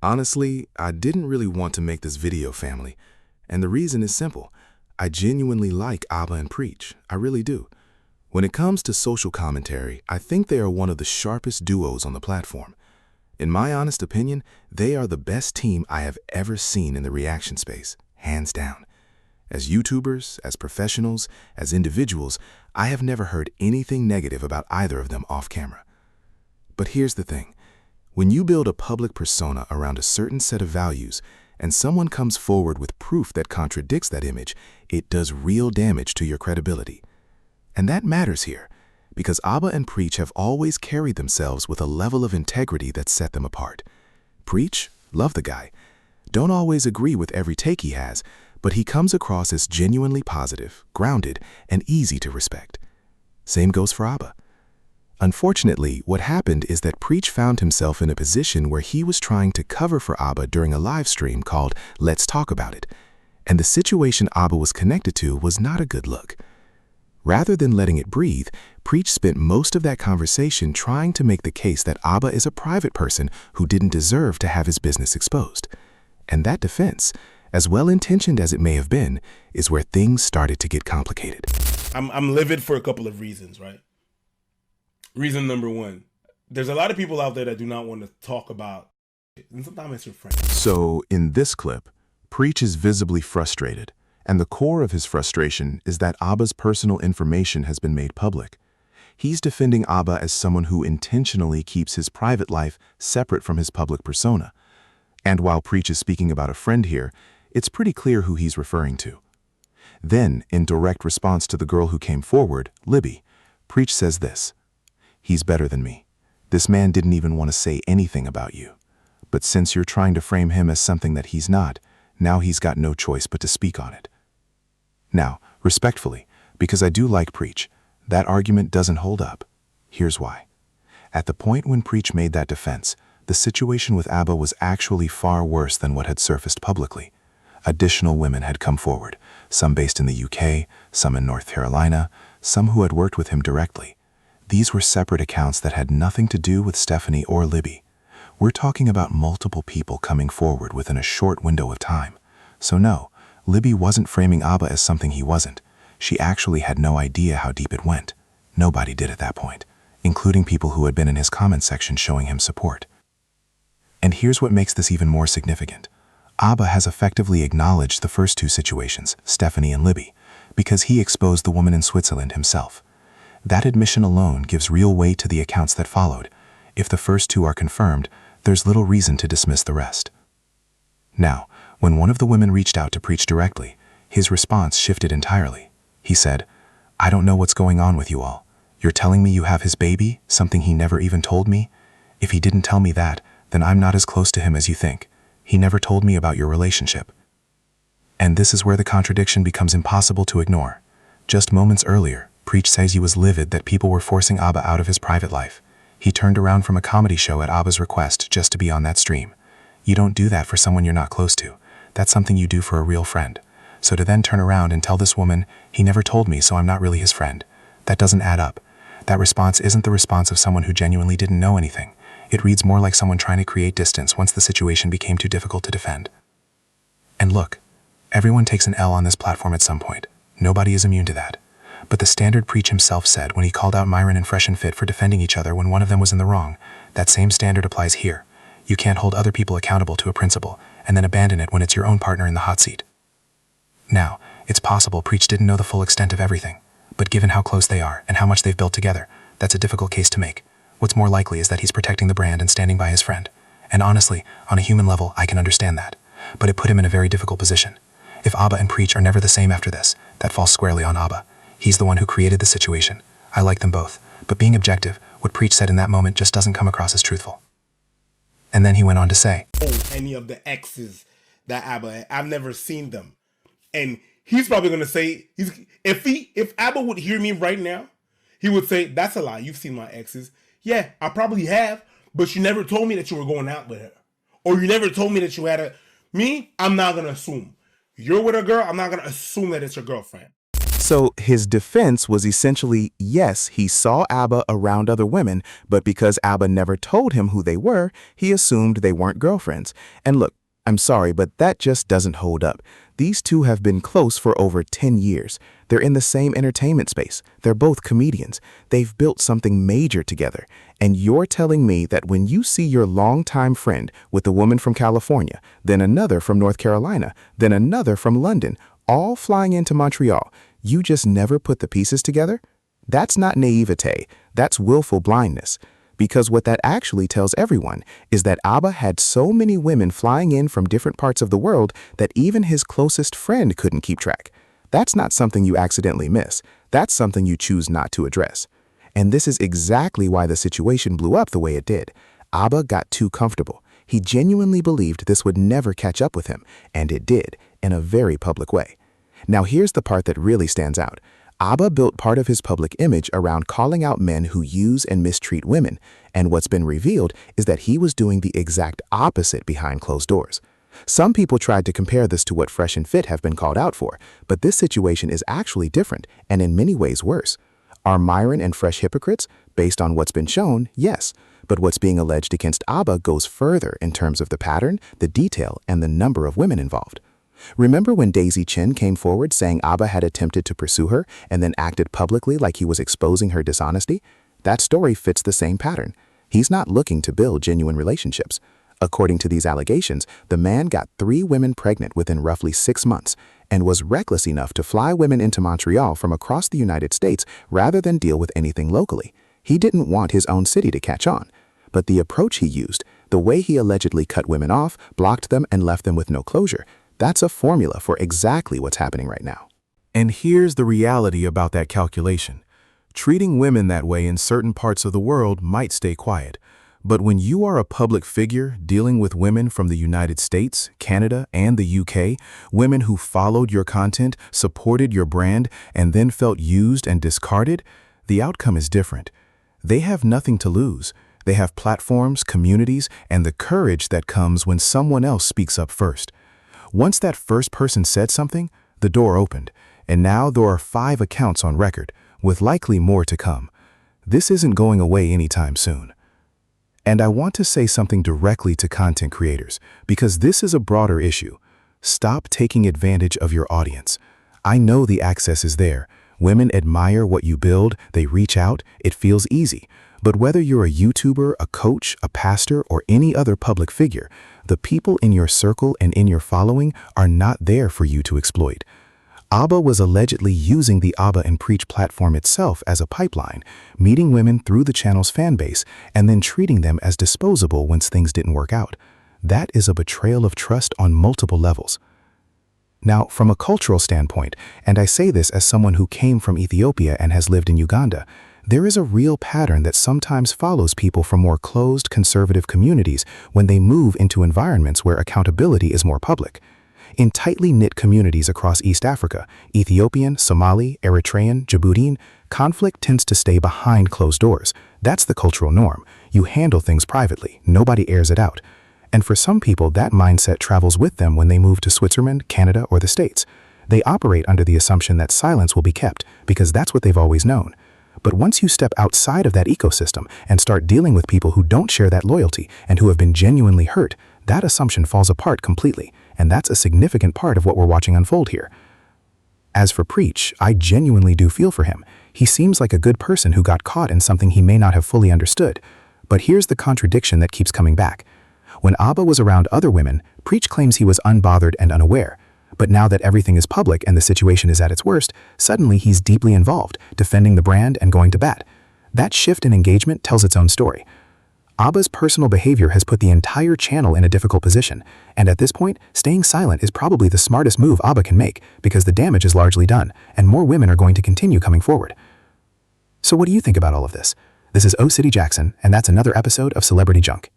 Honestly, I didn't really want to make this video, family, and the reason is simple. I genuinely like Abba and Preach, I really do. When it comes to social commentary, I think they are one of the sharpest duos on the platform. In my honest opinion, they are the best team I have ever seen in the reaction space, hands down. As YouTubers, as professionals, as individuals, I have never heard anything negative about either of them off camera. But here's the thing. When you build a public persona around a certain set of values, and someone comes forward with proof that contradicts that image, it does real damage to your credibility. And that matters here, because Abba and Preach have always carried themselves with a level of integrity that set them apart. Preach, love the guy. Don't always agree with every take he has, but he comes across as genuinely positive, grounded, and easy to respect. Same goes for Abba. Unfortunately, what happened is that Preach found himself in a position where he was trying to cover for Abba during a live stream called Let's Talk About It, and the situation Abba was connected to was not a good look. Rather than letting it breathe, Preach spent most of that conversation trying to make the case that Abba is a private person who didn't deserve to have his business exposed. And that defense, as well-intentioned as it may have been, is where things started to get complicated. I'm livid for a couple of reasons, right? Reason number one, there's a lot of people out there that do not want to talk about it, and sometimes it's your friend. So, in this clip, Preach is visibly frustrated, and the core of his frustration is that Abba's personal information has been made public. He's defending Abba as someone who intentionally keeps his private life separate from his public persona. And while Preach is speaking about a friend here, it's pretty clear who he's referring to. Then, in direct response to the girl who came forward, Libby, Preach says this: "He's better than me. This man didn't even want to say anything about you. But since you're trying to frame him as something that he's not, now he's got no choice but to speak on it." Now, respectfully, because I do like Preach, that argument doesn't hold up. Here's why. At the point when Preach made that defense, the situation with Abba was actually far worse than what had surfaced publicly. Additional women had come forward, some based in the UK, some in North Carolina, some who had worked with him directly. These were separate accounts that had nothing to do with Stephanie or Libby. We're talking about multiple people coming forward within a short window of time. So no, Libby wasn't framing Abba as something he wasn't. She actually had no idea how deep it went. Nobody did at that point, including people who had been in his comment section showing him support. And here's what makes this even more significant. Abba has effectively acknowledged the first two situations, Stephanie and Libby, because he exposed the woman in Switzerland himself. That admission alone gives real weight to the accounts that followed. If the first two are confirmed, there's little reason to dismiss the rest. Now, when one of the women reached out to Preach directly, his response shifted entirely. He said, "I don't know what's going on with you all. You're telling me you have his baby, something he never even told me? If he didn't tell me that, then I'm not as close to him as you think. He never told me about your relationship." And this is where the contradiction becomes impossible to ignore. Just moments earlier, Preach says he was livid that people were forcing Abba out of his private life. He turned around from a comedy show at Abba's request just to be on that stream. You don't do that for someone you're not close to. That's something you do for a real friend. So to then turn around and tell this woman, "He never told me, so I'm not really his friend," that doesn't add up. That response isn't the response of someone who genuinely didn't know anything. It reads more like someone trying to create distance once the situation became too difficult to defend. And look, everyone takes an L on this platform at some point. Nobody is immune to that. But the standard Preach himself said when he called out Myron and Fresh and Fit for defending each other when one of them was in the wrong, that same standard applies here. You can't hold other people accountable to a principle and then abandon it when it's your own partner in the hot seat. Now, it's possible Preach didn't know the full extent of everything, but given how close they are and how much they've built together, that's a difficult case to make. What's more likely is that he's protecting the brand and standing by his friend. And honestly, on a human level, I can understand that. But it put him in a very difficult position. If Abba and Preach are never the same after this, that falls squarely on Abba. He's the one who created the situation. I like them both. But being objective, what Preach said in that moment just doesn't come across as truthful. And then he went on to say, "Oh, any of the exes that Abba, I've never seen them." And he's probably going to say, if Abba would hear me right now, he would say, "That's a lie. You've seen my exes." Yeah, I probably have, but you never told me that you were going out with her. Or you never told me that you had a... Me, I'm not going to assume. You're with a girl, I'm not going to assume that it's your girlfriend. So his defense was essentially, yes, he saw Abba around other women, but because Abba never told him who they were, he assumed they weren't girlfriends. And look, I'm sorry, but that just doesn't hold up. These two have been close for over 10 years. They're in the same entertainment space. They're both comedians. They've built something major together. And you're telling me that when you see your longtime friend with a woman from California, then another from North Carolina, then another from London, all flying into Montreal, you just never put the pieces together? That's not naivete, that's willful blindness. Because what that actually tells everyone is that Abba had so many women flying in from different parts of the world that even his closest friend couldn't keep track. That's not something you accidentally miss. That's something you choose not to address. And this is exactly why the situation blew up the way it did. Abba got too comfortable. He genuinely believed this would never catch up with him, and it did, in a very public way. Now here's the part that really stands out. Abba built part of his public image around calling out men who use and mistreat women, and what's been revealed is that he was doing the exact opposite behind closed doors. Some people tried to compare this to what Fresh and Fit have been called out for, but this situation is actually different and in many ways worse. Are Myron and Fresh hypocrites? Based on what's been shown, yes. But what's being alleged against Abba goes further in terms of the pattern, the detail, and the number of women involved. Remember when Daisy Chin came forward saying Abba had attempted to pursue her and then acted publicly like he was exposing her dishonesty? That story fits the same pattern. He's not looking to build genuine relationships. According to these allegations, the man got 3 women pregnant within roughly 6 months and was reckless enough to fly women into Montreal from across the United States rather than deal with anything locally. He didn't want his own city to catch on. But the approach he used, the way he allegedly cut women off, blocked them, and left them with no closure, that's a formula for exactly what's happening right now. And here's the reality about that calculation. Treating women that way in certain parts of the world might stay quiet. But when you are a public figure dealing with women from the United States, Canada, and the UK, women who followed your content, supported your brand, and then felt used and discarded, the outcome is different. They have nothing to lose. They have platforms, communities, and the courage that comes when someone else speaks up first. Once that first person said something, the door opened, and now there are 5 accounts on record, with likely more to come. This isn't going away anytime soon. And I want to say something directly to content creators, because this is a broader issue. Stop taking advantage of your audience. I know the access is there. Women admire what you build, they reach out, it feels easy. But whether you're a YouTuber, a coach, a pastor, or any other public figure, the people in your circle and in your following are not there for you to exploit. Abba was allegedly using the Abba and Preach platform itself as a pipeline, meeting women through the channel's fan base and then treating them as disposable once things didn't work out. That is a betrayal of trust on multiple levels. Now, from a cultural standpoint, and I say this as someone who came from Ethiopia and has lived in Uganda, there is a real pattern that sometimes follows people from more closed, conservative communities when they move into environments where accountability is more public. In tightly knit communities across East Africa, Ethiopian, Somali, Eritrean, Djiboutian, conflict tends to stay behind closed doors. That's the cultural norm. You handle things privately. Nobody airs it out. And for some people, that mindset travels with them when they move to Switzerland, Canada, or the States. They operate under the assumption that silence will be kept because that's what they've always known. But once you step outside of that ecosystem and start dealing with people who don't share that loyalty and who have been genuinely hurt, that assumption falls apart completely, and that's a significant part of what we're watching unfold here. As for Preach, I genuinely do feel for him. He seems like a good person who got caught in something he may not have fully understood. But here's the contradiction that keeps coming back. When Abba was around other women, Preach claims he was unbothered and unaware. But now that everything is public and the situation is at its worst, suddenly he's deeply involved, defending the brand and going to bat. That shift in engagement tells its own story. Abba's personal behavior has put the entire channel in a difficult position, and at this point, staying silent is probably the smartest move Abba can make because the damage is largely done, and more women are going to continue coming forward. So what do you think about all of this? This is O City Jackson, and that's another episode of Celebrity Junk.